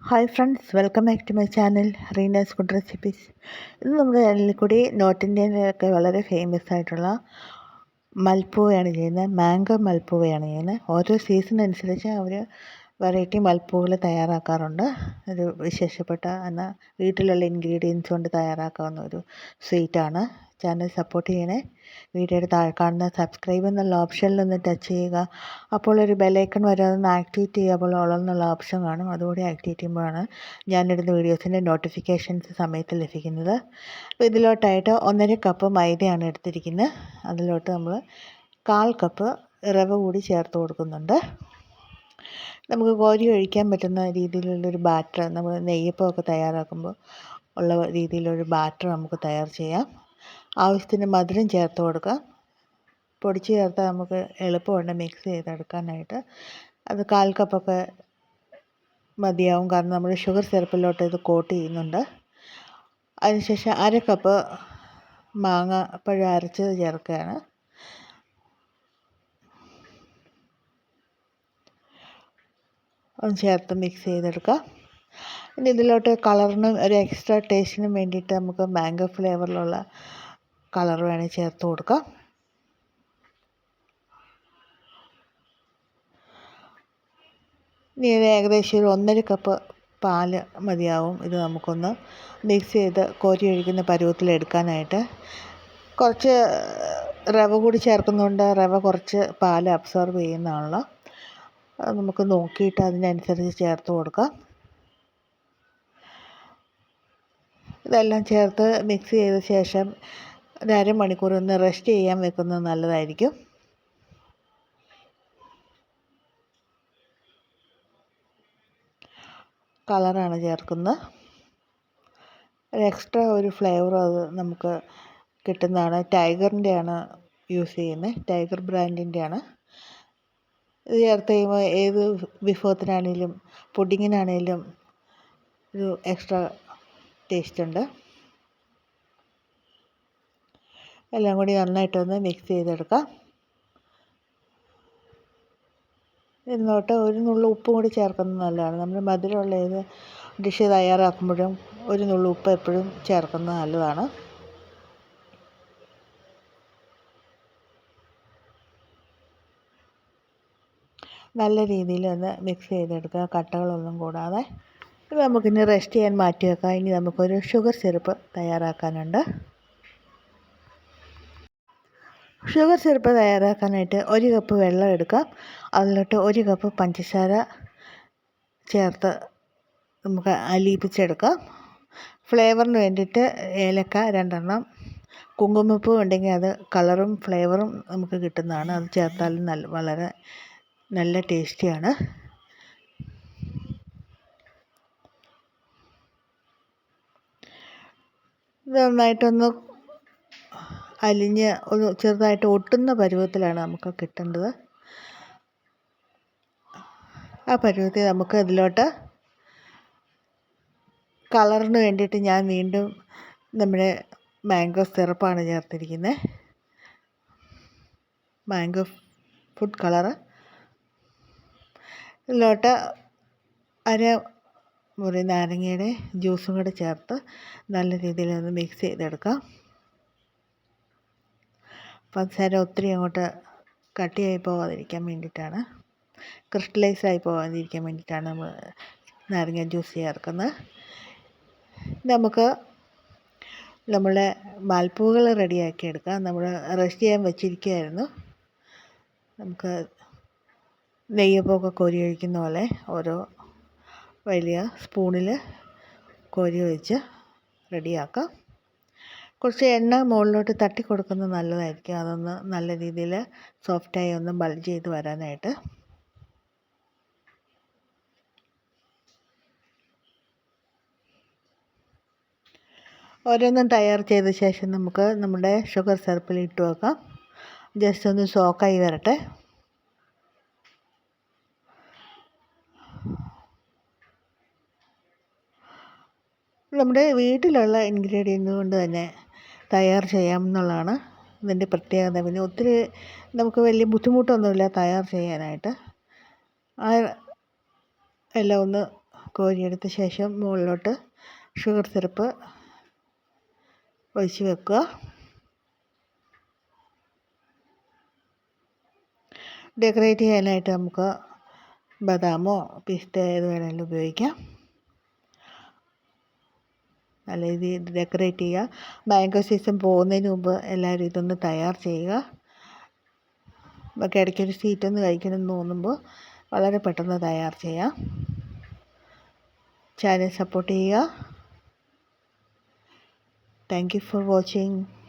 Hi friends, welcome back to my channel Reena's food recipes. ഇന്ന് നമ്മുടെ ചാനലിൽ കൂടി നോർത്ത് ഇന്ത്യയിലൊക്കെ വളരെ ഫേമസ് ആയിട്ടുള്ള മൽപ്പുവയാണ് ചെയ്യുന്നത്. മാംഗോ മൽപ്പുവയാണ് ചെയ്യുന്നത്. ഓരോ സീസൺ അനുസരിച്ച് അവർ വെറൈറ്റി മൽപ്പുവകൾ തയ്യാറാക്കാറുണ്ട്. ഒരു വിശേഷപ്പെട്ട എന്നാൽ വീട്ടിലുള്ള ഇൻഗ്രീഡിയൻസ് കൊണ്ട് തയ്യാറാക്കാവുന്ന ഒരു സ്വീറ്റാണ്. ചാനൽ സപ്പോർട്ട് ചെയ്യണേ. വീഡിയോയുടെ താഴെ കാണുന്ന സബ്സ്ക്രൈബ് എന്നുള്ള ഓപ്ഷനിലൊന്ന് ടച്ച് ചെയ്യുക. അപ്പോൾ ഒരു ബെല്ലൈക്കൺ വരെ അതൊന്ന് ആക്ടിവേറ്റ് ചെയ്യുക. അപ്പോൾ ഓൾ എന്നുള്ള ഓപ്ഷൻ കാണും. അതുകൂടി ആക്ടിവേറ്റ് ചെയ്യുമ്പോഴാണ് ഞാനിടുന്ന വീഡിയോസിൻ്റെ നോട്ടിഫിക്കേഷൻസ് സമയത്ത് ലഭിക്കുന്നത്. അപ്പോൾ ഇതിലോട്ടായിട്ട് 1.5 കപ്പ് മൈദയാണ് എടുത്തിരിക്കുന്നത്. അതിലോട്ട് നമ്മൾ 1/4 കപ്പ് റവ കൂടി ചേർത്ത് കൊടുക്കുന്നുണ്ട്. നമുക്ക് കോരി ഒഴിക്കാൻ പറ്റുന്ന രീതിയിലുള്ളൊരു ബാറ്റർ, നമ്മൾ നെയ്യപ്പമൊക്കെ തയ്യാറാക്കുമ്പോൾ ഉള്ള രീതിയിലൊരു ബാറ്റർ നമുക്ക് തയ്യാർ ചെയ്യാം. ആവശ്യത്തിന് മധുരം ചേർത്ത് കൊടുക്കാം. പൊടിച്ച് ചേർത്താൽ നമുക്ക് എളുപ്പമുണ്ട് മിക്സ് ചെയ്തെടുക്കാനായിട്ട്. അത് 1/4 കപ്പൊക്കെ മതിയാവും, കാരണം നമ്മൾ ഷുഗർ സിറപ്പിലോട്ട് ഇത് കോട്ട് ചെയ്യുന്നുണ്ട്. അതിനുശേഷം 1/2 കപ്പ് മാങ്ങാപ്പഴം അരച്ചത് ചേർക്കുകയാണ്. ഒന്ന് ചേർത്ത് മിക്സ് ചെയ്തെടുക്കാം. ഇനി ഇതിലോട്ട് കളറിനും ഒരു എക്സ്ട്രാ ടേസ്റ്റിനും വേണ്ടിയിട്ട് നമുക്ക് മാംഗോ ഫ്ലേവറിലുള്ള കളർ വേണമെങ്കിൽ ചേർത്ത് കൊടുക്കാം. ഇനി ഇത് ഏകദേശം ഒരു 1.5 കപ്പ് പാല് മതിയാവും. ഇത് നമുക്കൊന്ന് മിക്സ് ചെയ്ത് കോരി ഒഴിക്കുന്ന പരുവത്തിലെടുക്കാനായിട്ട്. കുറച്ച് റവ കൂടി ചേർക്കുന്നതുകൊണ്ട് റവ കുറച്ച് പാല് അബ്സോർബ് ചെയ്യുന്നതാണല്ലോ. അത് നമുക്ക് നോക്കിയിട്ട് അതിനനുസരിച്ച് ചേർത്ത് കൊടുക്കാം. ഇതെല്ലാം ചേർത്ത് മിക്സ് ചെയ്ത ശേഷം ഒരു അരമണിക്കൂർ ഒന്ന് റെസ്റ്റ് ചെയ്യാൻ വെക്കുന്നത് നല്ലതായിരിക്കും. കളറാണ് ചേർക്കുന്നത്. ഒരു എക്സ്ട്രാ ഒരു ഫ്ലേവർ അത് നമുക്ക് കിട്ടുന്നതാണ്. ടൈഗറിൻ്റെയാണ് യൂസ് ചെയ്യുന്നത്. ടൈഗർ ബ്രാൻഡിൻ്റെയാണ്. ഇത് ചേർത്ത് കഴിയുമ്പോൾ ഏത് വിഭവത്തിനാണേലും പുഡിങ്ങിനാണേലും ഒരു എക്സ്ട്രാ ടേസ്റ്റ് ഉണ്ട്. എല്ലാം കൂടി നന്നായിട്ടൊന്ന് മിക്സ് ചെയ്തെടുക്കാം. ഇതിലോട്ട് ഒരു നുള്ളു ഉപ്പും കൂടി ചേർക്കുന്നത് നല്ലതാണ്. നമ്മൾ മധുരമുള്ള ഏത് ഡിഷ് തയ്യാറാക്കുമ്പോഴും ഒരു നുള്ളു ഉപ്പ് എപ്പോഴും ചേർക്കുന്നത് നല്ലതാണ്. നല്ല രീതിയിൽ ഒന്ന് മിക്സ് ചെയ്തെടുക്കുക, കട്ടകളൊന്നും കൂടാതെ. ഇത് നമുക്കിനി റെസ്റ്റ് ചെയ്യാൻ മാറ്റി വെക്കാം. ഇനി നമുക്കൊരു ഷുഗർ സിറപ്പ് തയ്യാറാക്കാനുണ്ട്. ഷുഗർ സിറപ്പ് തയ്യാറാക്കാനായിട്ട് 1 കപ്പ് വെള്ളം എടുക്കാം. അതിലോട്ട് 1 കപ്പ് പഞ്ചസാര ചേർത്ത് നമുക്ക് അലിയിപ്പിച്ചെടുക്കാം. ഫ്ലേവറിന് വേണ്ടിയിട്ട് ഏലക്ക 2 എണ്ണം, കുങ്കുമപ്പൂ ഉണ്ടെങ്കിൽ അത് കളറും ഫ്ലേവറും നമുക്ക് കിട്ടുന്നതാണ്. അത് ചേർത്താലും വളരെ നല്ല ടേസ്റ്റിയാണ്. ഇത് നന്നായിട്ടൊന്ന് അലിഞ്ഞ് ഒന്ന് ചെറുതായിട്ട് ഒട്ടുന്ന പരുവത്തിലാണ് നമുക്ക് കിട്ടേണ്ടത്. ആ പരുവത്തിൽ നമുക്ക് ഇതിലോട്ട് കളറിന് വേണ്ടിയിട്ട് ഞാൻ വീണ്ടും നമ്മുടെ മാംഗോ സിറപ്പാണ് ചേർത്തിരിക്കുന്നത്. Mango food colour. ഇതിലോട്ട് മുറി നാരങ്ങയുടെ ജ്യൂസും കൂടെ ചേർത്ത് നല്ല രീതിയിൽ ഒന്ന് മിക്സ് ചെയ്തെടുക്കാം. പഞ്ചസാര ഒത്തിരി അങ്ങോട്ട് കട്ടിയായി പോകാതിരിക്കാൻ വേണ്ടിയിട്ടാണ്, ക്രിസ്റ്റലൈസായി പോകാതിരിക്കാൻ വേണ്ടിയിട്ടാണ് നമ്മൾ നാരങ്ങ ജ്യൂസ് ചേർക്കുന്നത്. നമുക്ക് നമ്മളെ മാൽപ്പൂകൾ റെഡിയാക്കി എടുക്കാം. നമ്മൾ റെസ്റ്റ് ചെയ്യാൻ വെച്ചിരിക്കുകയായിരുന്നു. നമുക്ക് നെയ്യപ്പമൊക്കെ കോരി ഒഴിക്കുന്ന പോലെ ഓരോ വലിയ സ്പൂണിൽ കോരി ഒഴിച്ച് റെഡിയാക്കാം. കുറച്ച് എണ്ണ മുകളിലോട്ട് തട്ടി കൊടുക്കുന്നത് നല്ലതായിരിക്കും. അതൊന്ന് നല്ല രീതിയിൽ സോഫ്റ്റായി ഒന്ന് ബൾജ് ചെയ്ത് വരാനായിട്ട്. ഓരോന്നും തയ്യാർ ചെയ്ത ശേഷം നമുക്ക് നമ്മുടെ ഷുഗർ സിറപ്പിൽ ഇട്ട് വെക്കാം. ജസ്റ്റ് ഒന്ന് സോക്കായി വരട്ടെ. നമ്മുടെ വീട്ടിലുള്ള ഇൻഗ്രീഡിയൻ്റ് കൊണ്ട് തന്നെ തയ്യാർ ചെയ്യാമെന്നുള്ളതാണ് ഇതിൻ്റെ പ്രത്യേകത. പിന്നെ ഒത്തിരി നമുക്ക് വലിയ ബുദ്ധിമുട്ടൊന്നുമില്ല തയ്യാർ ചെയ്യാനായിട്ട്. എല്ലാം ഒന്ന് കോരിയെടുത്ത ശേഷം മുകളിലോട്ട് ഷുഗർ സിറപ്പ് ഒഴിച്ച് വെക്കുക. ഡെക്കറേറ്റ് ചെയ്യാനായിട്ട് നമുക്ക് ബദാമോ പിസ്ത ഏത് വേണമെങ്കിലും ഉപയോഗിക്കാം. നല്ല രീതിയിൽ ഡെക്കറേറ്റ് ചെയ്യുക. മാംഗോ സീസൺ പോകുന്നതിന് മുമ്പ് എല്ലാവരും ഇതൊന്ന് തയ്യാർ ചെയ്യുക. നമുക്ക് ഇടയ്ക്കൊരു സ്വീറ്റൊന്ന് കഴിക്കണമെന്ന് തോന്നുമ്പോൾ വളരെ പെട്ടെന്ന് തയ്യാർ ചെയ്യാം. ചാനൽ സപ്പോർട്ട് ചെയ്യുക. Thank you for watching.